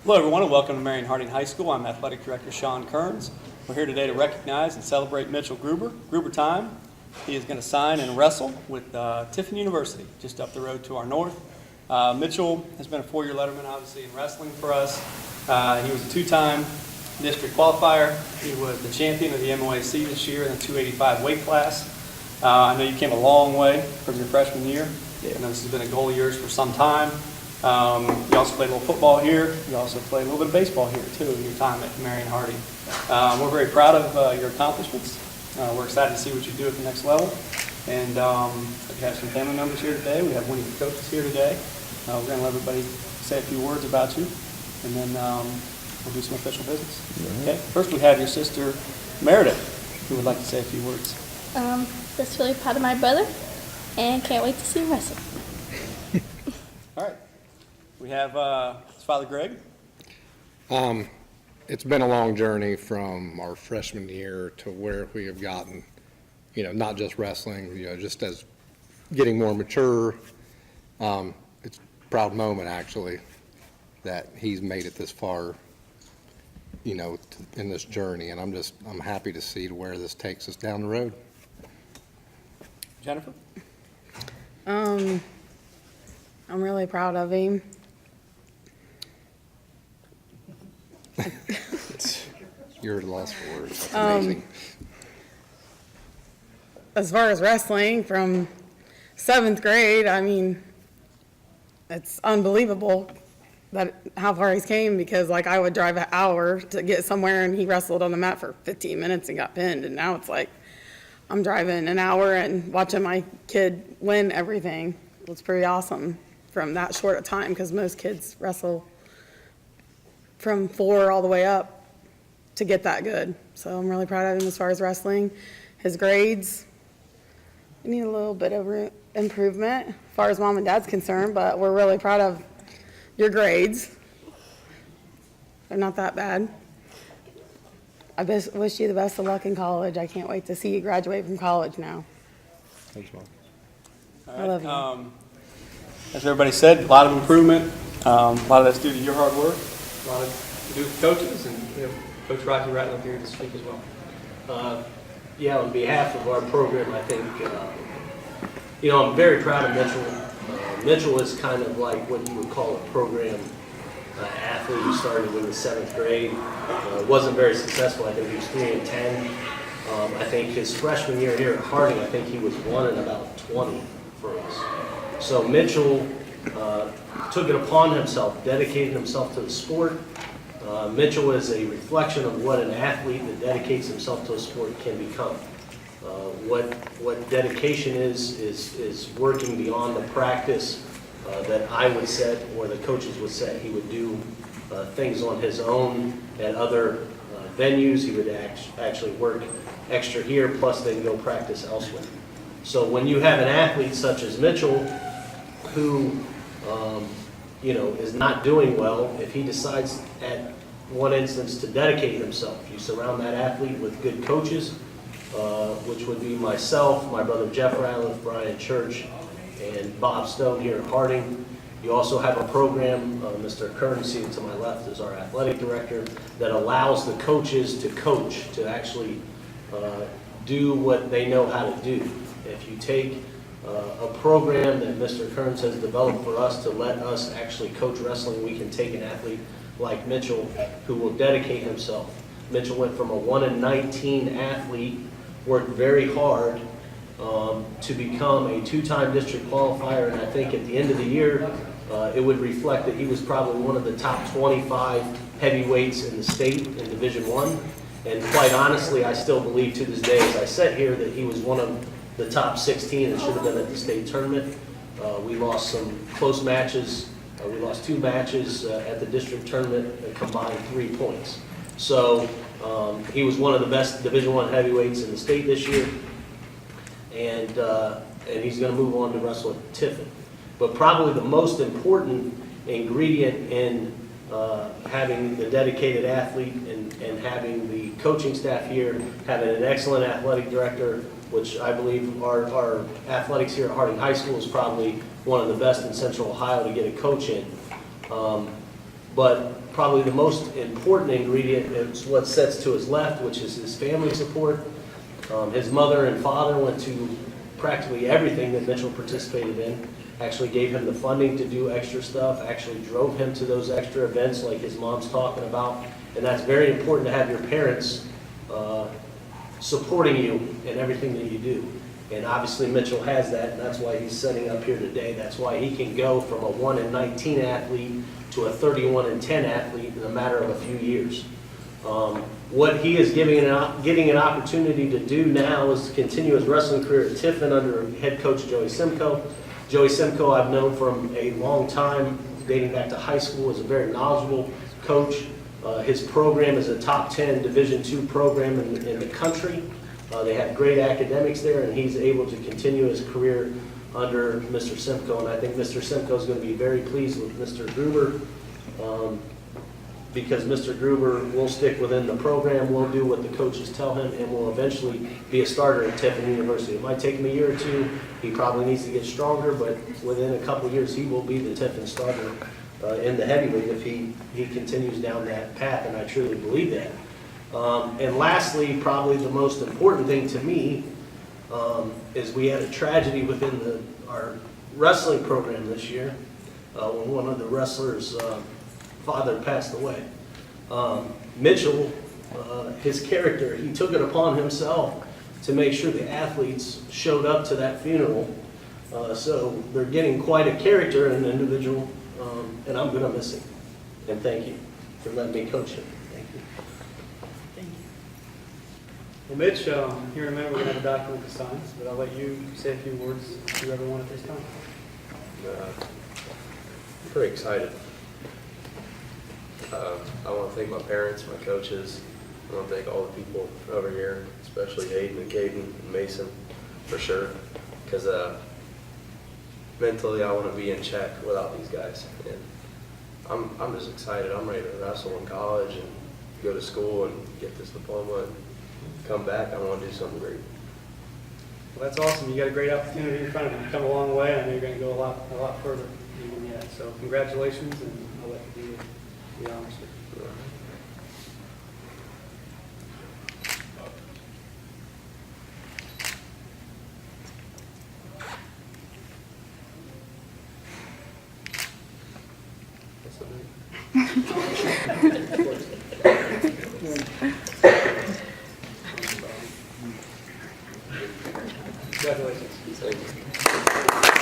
Hello everyone and welcome to Marion Harding High School. I'm Athletic Director Sean Kearns. We're here today to recognize and celebrate Mitchell Gruber. Gruber time. He is going to sign and wrestle with Tiffin University just up the road to our north. Mitchell has been a four-year letterman obviously in wrestling for us. He was a two-time district qualifier. He was the champion of the MOAC this year in the 285 weight class. I know you came a long way from your freshman year. I know this has been a goal of yours for some time. You also played a little football here. You also played a little bit of baseball here, too, in your time at Marion Harding. We're very proud of your accomplishments. We're excited to see what you do at the next level. And we have some family members here today. We have one of your coaches here today. We're going to let everybody say a few words about you, and then we'll do some official business. Okay. First, we have your sister, Meredith, who would like to say a few words. Just really proud of my brother, and can't wait to see him wrestle. All right. We have his father, Greg. It's been a long journey from our freshman year to where we have gotten, not just wrestling, just as getting more mature. It's a proud moment, actually, that he's made it this far, in this journey. And I'm happy to see to where this takes us down the road. Jennifer? I'm really proud of him. You're at a loss for words. That's amazing. As far as wrestling, from 7th grade, it's unbelievable that how far he's came, because I would drive an hour to get somewhere and he wrestled on the mat for 15 minutes and got pinned, and now it's I'm driving an hour and watching my kid win everything. It's pretty awesome from that short a time, because most kids wrestle from 4 all the way up to get that good. So I'm really proud of him as far as wrestling. His grades need a little bit of improvement as far as mom and dad's concerned, but we're really proud of your grades. They're not that bad. I wish you the best of luck in college. I can't wait to see you graduate from college now. Thanks, Mom. All right. I love you. As everybody said, a lot of improvement. A lot of that's due to your hard work. A lot of to do with coaches, and we have Coach Rocky Ratliff here to speak as well. Yeah, on behalf of our program, I think, I'm very proud of Mitchell. Mitchell is kind of like what you would call a program athlete who started in the 7th grade. Wasn't very successful. I think he was 3-10. I think his freshman year here at Harding, I think he was 1 in about 20 for us. So Mitchell took it upon himself, dedicated himself to the sport. Mitchell is a reflection of what an athlete that dedicates himself to a sport can become. What dedication is working beyond the practice that I would set or the coaches would set. He would do things on his own at other venues. He would actually work extra here, plus then go practice elsewhere. So when you have an athlete such as Mitchell, who is not doing well, if he decides at one instance to dedicate himself, you surround that athlete with good coaches, which would be myself, my brother Jeff Ratliff, Brian Church, and Bob Stone here at Harding. You also have a program, Mr. Kearns, seated to my left, is our athletic director, that allows the coaches to coach, to actually do what they know how to do. If you take a program that Mr. Kearns has developed for us to let us actually coach wrestling, we can take an athlete like Mitchell who will dedicate himself. Mitchell went from a 1-in-19 athlete, worked very hard to become a 2-time district qualifier, and I think at the end of the year it would reflect that he was probably one of the top 25 heavyweights in the state in Division I. And quite honestly, I still believe to this day as I sit here that he was one of the top 16 that should have been at the state tournament. We lost some close matches. We lost 2 matches at the district tournament and combined 3 points. So he was one of the best Division I heavyweights in the state this year, and he's going to move on to wrestle at Tiffin. But probably the most important ingredient in having the dedicated athlete and having the coaching staff here, having an excellent athletic director, which I believe our athletics here at Harding High School is probably one of the best in Central Ohio to get a coach in. But probably the most important ingredient is what sits to his left, which is his family support. His mother and father went to practically everything that Mitchell participated in, actually gave him the funding to do extra stuff, actually drove him to those extra events like his mom's talking about. And that's very important to have your parents supporting you in everything that you do. And obviously Mitchell has that, and that's why he's sitting up here today. That's why he can go from a 1-19 athlete to a 31-10 athlete in a matter of a few years. What he is getting an opportunity to do now is to continue his wrestling career at Tiffin under head coach Joey Simcoe. Joey Simcoe I've known from a long time, dating back to high school, is a very knowledgeable coach. His program is a top 10 Division II program in the country. They have great academics there, and he's able to continue his career under Mr. Simcoe. And I think Mr. Simcoe is going to be very pleased with Mr. Gruber, because Mr. Gruber will stick within the program, will do what the coaches tell him, and will eventually be a starter at Tiffin University. It might take him a year or two. He probably needs to get stronger, but within a couple of years, he will be the Tiffin starter in the heavyweight if he continues down that path, and I truly believe that. And lastly, probably the most important thing to me is we had a tragedy within our wrestling program this year when one of the wrestlers' father passed away. Mitchell, his character, he took it upon himself to make sure the athletes showed up to that funeral. So they're getting quite a character and an individual, and I'm going to miss him. And thank you for letting me coach him. Thank you. Well, Mitch, here in a minute, we're going to have a document to sign, but I'll let you say a few words to everyone at this time. I'm pretty excited. I want to thank my parents, my coaches. I want to thank all the people over here, especially Hayden and Caden and Mason, for sure. Because mentally, I want to be in check without these guys. And I'm just excited. I'm ready to wrestle in college and go to school and get this diploma and come back. I want to do something great. Well, that's awesome. You got a great opportunity in front of you. You've come a long way. I know you're going to go a lot further even yet. So congratulations, and I'll let you do the honors. Congratulations. Thank you.